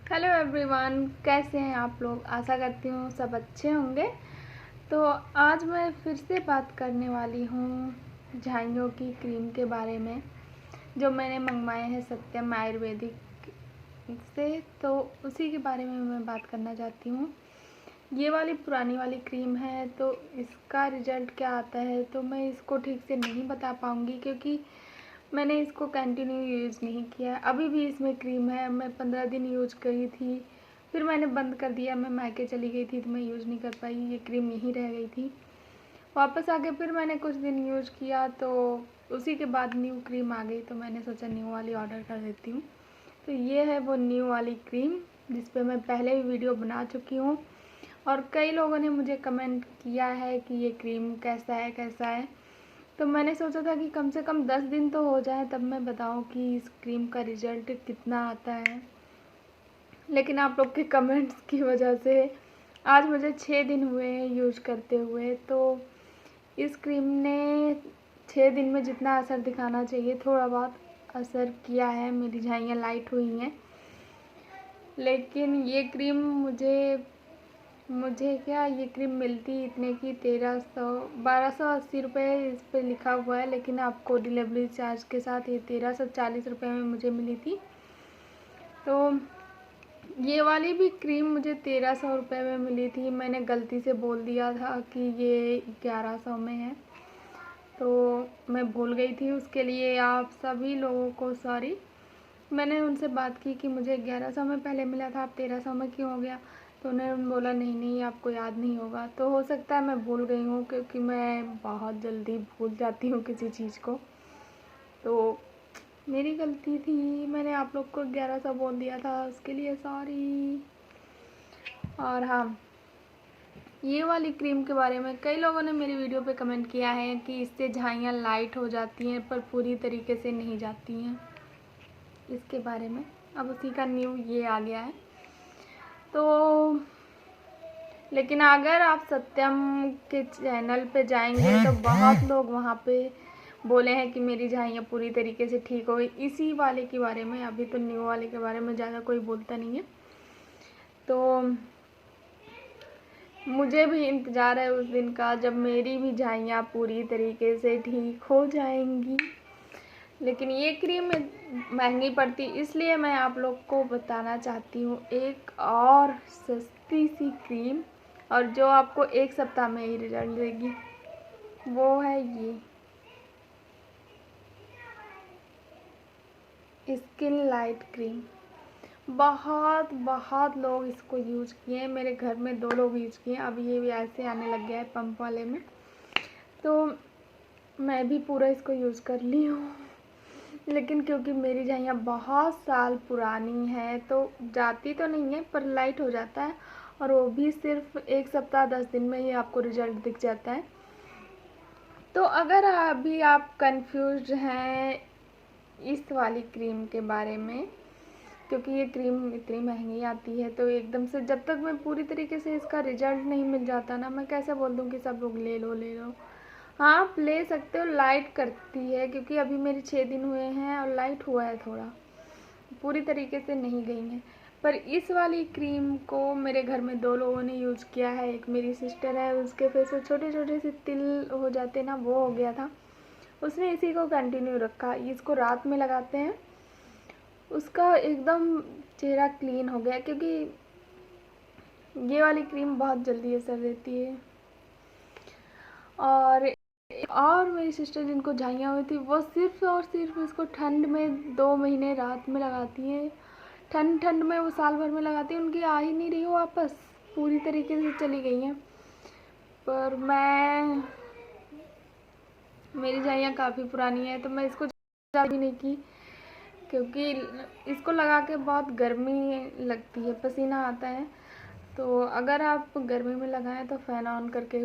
Hello everyone, कैसे हैं आप लोग। आशा करती हूँ सब अच्छे होंगे। तो आज मैं फिर से बात करने वाली हूँ झाइयों की क्रीम के बारे में, जो मैंने मंगवाए हैं सत्यम आयुर्वेदिक से। तो उसी के बारे में मैं बात करना चाहती हूँ। ये वाली पुरानी वाली क्रीम है, तो इसका रिज़ल्ट क्या आता है तो मैं इसको ठीक से नहीं बता पाऊँगी, क्योंकि मैंने इसको कंटिन्यू यूज़ नहीं किया। अभी भी इसमें क्रीम है। मैं 15 दिन यूज़ करी थी, फिर मैंने बंद कर दिया। मैं मायके चली गई थी तो मैं यूज़ नहीं कर पाई, ये क्रीम यहीं रह गई थी। वापस आके फिर मैंने कुछ दिन यूज़ किया, तो उसी के बाद न्यू क्रीम आ गई, तो मैंने सोचा न्यू वाली ऑर्डर कर देती हूँ। तो ये है वो न्यू वाली क्रीम, जिस पे मैं पहले भी वीडियो बना चुकी हूँ, और कई लोगों ने मुझे कमेंट किया है कि ये क्रीम कैसा है कैसा है। तो मैंने सोचा था कि कम से कम 10 दिन तो हो जाए, तब मैं बताऊं कि इस क्रीम का रिज़ल्ट कितना आता है। लेकिन आप लोग के कमेंट्स की वजह से आज मुझे 6 दिन हुए हैं यूज करते हुए। तो इस क्रीम ने 6 दिन में जितना असर दिखाना चाहिए थोड़ा बहुत असर किया है। मेरी झाइयाँ लाइट हुई हैं। लेकिन ये क्रीम मुझे क्या, ये क्रीम मिलती इतने की 1280 रुपये इस पे लिखा हुआ है, लेकिन आपको डिलीवरी चार्ज के साथ ये 1340 रुपये में मुझे मिली थी। तो ये वाली भी क्रीम मुझे 1300 रुपये में मिली थी। मैंने गलती से बोल दिया था कि ये 1100 में है, तो मैं भूल गई थी। उसके लिए आप सभी लोगों को सॉरी। मैंने उनसे बात की कि मुझे 1100 में पहले मिला था, अब 1300 में क्यों हो गया। तो उन्होंने बोला नहीं आपको याद नहीं होगा। तो हो सकता है मैं भूल गई हूँ, क्योंकि मैं बहुत जल्दी भूल जाती हूँ किसी चीज़ को। तो मेरी गलती थी, मैंने आप लोग को 1100 बोल दिया था, उसके लिए सॉरी। और हाँ, ये वाली क्रीम के बारे में कई लोगों ने मेरी वीडियो पे कमेंट किया है कि इससे झाइयाँ लाइट हो जाती हैं, पर पूरी तरीके से नहीं जाती हैं। इसके बारे में अब उसी का न्यू ये आ गया है। तो लेकिन अगर आप सत्यम के चैनल पे जाएंगे तो बहुत लोग वहाँ पे बोले हैं कि मेरी झाइयाँ पूरी तरीके से ठीक हो गई इसी वाले के बारे में। अभी तो न्यू वाले के बारे में ज़्यादा कोई बोलता नहीं है। तो मुझे भी इंतज़ार है उस दिन का जब मेरी भी झाइयाँ पूरी तरीके से ठीक हो जाएंगी। लेकिन ये क्रीम महंगी पड़ती, इसलिए मैं आप लोग को बताना चाहती हूँ एक और सस्ती सी क्रीम, और जो आपको 1 सप्ताह में ही रिजल्ट देगी। वो है ये स्किन लाइट क्रीम। बहुत बहुत लोग इसको यूज़ किए हैं। मेरे घर में 2 लोग यूज़ किए हैं। अब ये भी ऐसे आने लग गया है पंप वाले में, तो मैं भी पूरा इसको यूज़ कर ली हूँ। लेकिन क्योंकि मेरी झाइयाँ बहुत साल पुरानी है, तो जाती तो नहीं है पर लाइट हो जाता है, और वो भी सिर्फ 1 सप्ताह 10 दिन में ही आपको रिजल्ट दिख जाता है। तो अगर अभी आप कंफ्यूज हैं इस वाली क्रीम के बारे में, क्योंकि ये क्रीम इतनी महंगी आती है, तो एकदम से जब तक मैं पूरी तरीके से इसका रिजल्ट नहीं मिल जाता ना, मैं कैसे बोल दूँ कि सब लोग ले लो ले लो। हाँ, आप ले सकते हो, लाइट करती है, क्योंकि अभी मेरे 6 दिन हुए हैं और लाइट हुआ है थोड़ा, पूरी तरीके से नहीं गई है। पर इस वाली क्रीम को मेरे घर में 2 लोगों ने यूज़ किया है। एक मेरी सिस्टर है, उसके फेस पे छोटे छोटे से तिल हो जाते ना, वो हो गया था। उसने इसी को कंटिन्यू रखा। इसको रात में लगाते हैं, उसका एकदम चेहरा क्लीन हो गया, क्योंकि ये वाली क्रीम बहुत जल्दी असर देती है। और मेरी सिस्टर जिनको झाइयाँ हुई थी, वो सिर्फ और सिर्फ इसको ठंड में 2 महीने रात में लगाती हैं। ठंड में वो साल भर में लगाती हैं, उनकी आ ही नहीं रही हो वापस, पूरी तरीके से चली गई हैं। पर मेरी झाइयाँ काफ़ी पुरानी है, तो मैं इसको ज़्यादा भी नहीं की, क्योंकि इसको लगा के बहुत गर्मी लगती है, पसीना आता है। तो अगर आप गर्मी में लगाएं तो फ़ैन ऑन करके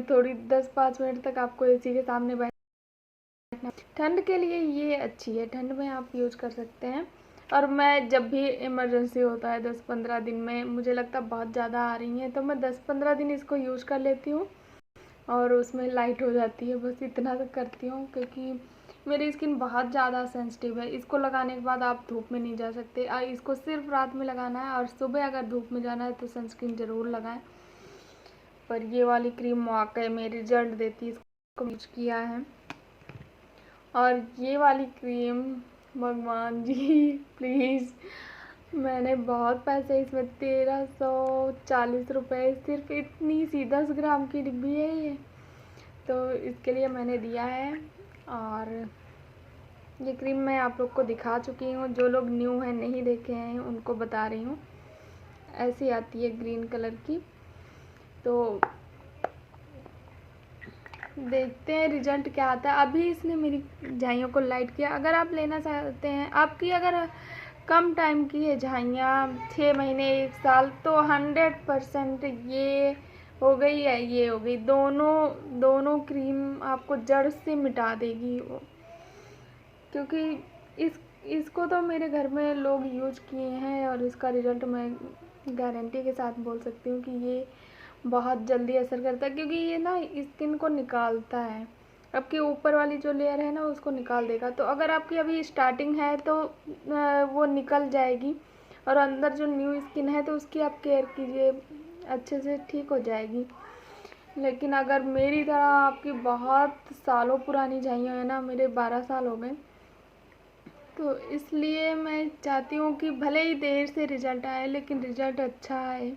थोड़ी 10-5 मिनट तक आपको एसी के सामने बैठना। ठंड के लिए ये अच्छी है, ठंड में आप यूज़ कर सकते हैं। और मैं जब भी इमरजेंसी होता है 10-15 दिन में, मुझे लगता है बहुत ज़्यादा आ रही हैं, तो मैं 10-15 दिन इसको यूज़ कर लेती हूँ और उसमें लाइट हो जाती है। बस इतना तक करती हूँ, क्योंकि मेरी स्किन बहुत ज़्यादा सेंसिटिव है। इसको लगाने के बाद आप धूप में नहीं जा सकते। इसको सिर्फ रात में लगाना है और सुबह अगर धूप में जाना है तो सनस्क्रीन ज़रूर लगाएं। पर ये वाली क्रीम वाकई में रिजल्ट देती है, इसको यूज किया है। और ये वाली क्रीम, भगवान जी प्लीज़, मैंने बहुत पैसे इसमें 1340 रुपये, सिर्फ इतनी सी 10 ग्राम की डिब्बी है ये, तो इसके लिए मैंने दिया है। और ये क्रीम मैं आप लोग को दिखा चुकी हूँ, जो लोग न्यू हैं नहीं देखे हैं उनको बता रही हूँ। ऐसी आती है ग्रीन कलर की। तो देखते हैं रिजल्ट क्या आता है। अभी इसने मेरी झाइयों को लाइट किया। अगर आप लेना चाहते हैं, आपकी अगर कम टाइम की है झाइयाँ, 6 महीने 1 साल, तो 100% ये हो गई है, ये हो गई, दोनों क्रीम आपको जड़ से मिटा देगी वो। क्योंकि इसको तो मेरे घर में लोग यूज किए हैं और इसका रिजल्ट मैं गारंटी के साथ बोल सकती हूँ कि ये बहुत जल्दी असर करता है। क्योंकि ये ना स्किन को निकालता है, आपके ऊपर वाली जो लेयर है ना उसको निकाल देगा। तो अगर आपकी अभी स्टार्टिंग है तो वो निकल जाएगी, और अंदर जो न्यू स्किन है तो उसकी आप केयर कीजिए, अच्छे से ठीक हो जाएगी। लेकिन अगर मेरी तरह आपकी बहुत सालों पुरानी झाइयाँ है ना, मेरे 12 साल हो गए, तो इसलिए मैं चाहती हूँ कि भले ही देर से रिज़ल्ट आए लेकिन रिज़ल्ट अच्छा आए।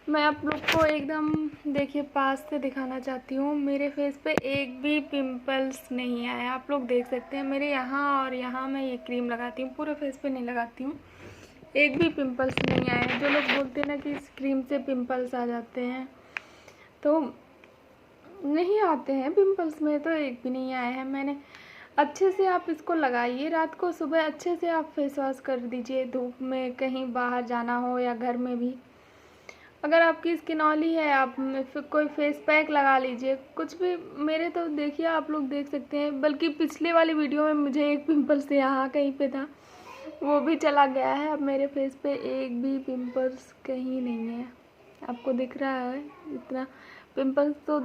मैं आप लोग को एकदम देखिए पास से दिखाना चाहती हूँ। मेरे फेस पे एक भी पिंपल्स नहीं आया, आप लोग देख सकते हैं। मेरे यहाँ और यहाँ मैं ये क्रीम लगाती हूँ, पूरे फेस पे नहीं लगाती हूँ। एक भी पिंपल्स नहीं आए। जो लोग बोलते हैं ना कि इस क्रीम से पिंपल्स आ जाते हैं, तो नहीं आते हैं पिंपल्स, में तो एक भी नहीं आया है। मैंने अच्छे से आप इसको लगाइए, रात को सुबह अच्छे से आप फेस वॉश कर दीजिए, धूप में कहीं बाहर जाना हो या घर में भी। अगर आपकी स्किन ऑयली है, आप फिर कोई फेस पैक लगा लीजिए, कुछ भी। मेरे तो देखिए आप लोग देख सकते हैं, बल्कि पिछले वाली वीडियो में मुझे एक पिंपल्स यहाँ कहीं पे था, वो भी चला गया है। अब मेरे फेस पे एक भी पिंपल्स कहीं नहीं है। आपको दिख रहा है? इतना पिंपल्स तो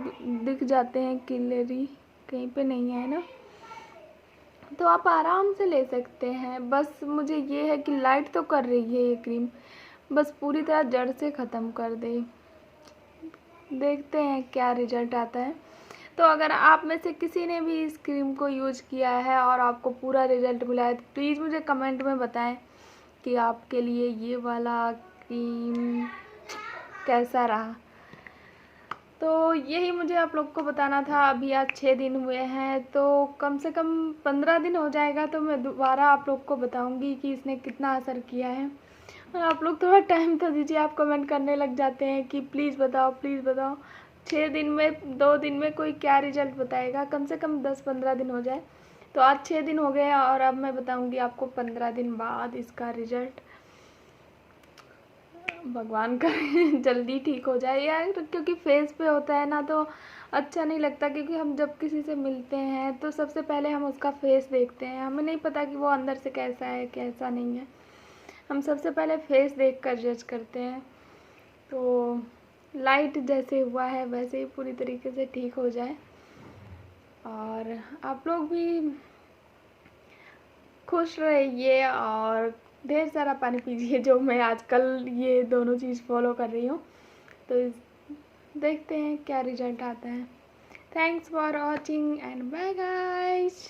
दिख जाते हैं क्लियरली, कहीं पे नहीं है ना। तो आप आराम से ले सकते हैं। बस मुझे ये है कि लाइट तो कर रही है ये क्रीम, बस पूरी तरह जड़ से ख़त्म कर दे। देखते हैं क्या रिजल्ट आता है। तो अगर आप में से किसी ने भी इस क्रीम को यूज किया है और आपको पूरा रिजल्ट मिला है तो प्लीज़ मुझे कमेंट में बताएं कि आपके लिए ये वाला क्रीम कैसा रहा। तो यही मुझे आप लोग को बताना था। अभी आज 6 दिन हुए हैं, तो कम से कम 15 दिन हो जाएगा तो मैं दोबारा आप लोग को बताऊंगी कि इसने कितना असर किया है। और आप लोग थोड़ा टाइम तो दीजिए, आप कमेंट करने लग जाते हैं कि प्लीज़ बताओ प्लीज़ बताओ। 6 दिन में 2 दिन में कोई क्या रिजल्ट बताएगा, कम से कम 10-15 दिन हो जाए। तो आज 6 दिन हो गए और अब मैं बताऊंगी आपको 15 दिन बाद इसका रिजल्ट। भगवान करे जल्दी ठीक हो जाए यार, क्योंकि फेस पे होता है ना तो अच्छा नहीं लगता। क्योंकि हम जब किसी से मिलते हैं तो सबसे पहले हम उसका फेस देखते हैं, हमें नहीं पता कि वो अंदर से कैसा है कैसा नहीं है। हम सबसे पहले फेस देख कर जज करते हैं। तो लाइट जैसे हुआ है वैसे ही पूरी तरीके से ठीक हो जाए। और आप लोग भी खुश रहिए और ढेर सारा पानी पीजिए, जो मैं आजकल ये दोनों चीज़ फॉलो कर रही हूँ। तो देखते हैं क्या रिजल्ट आता है। Thanks for watching and bye guys.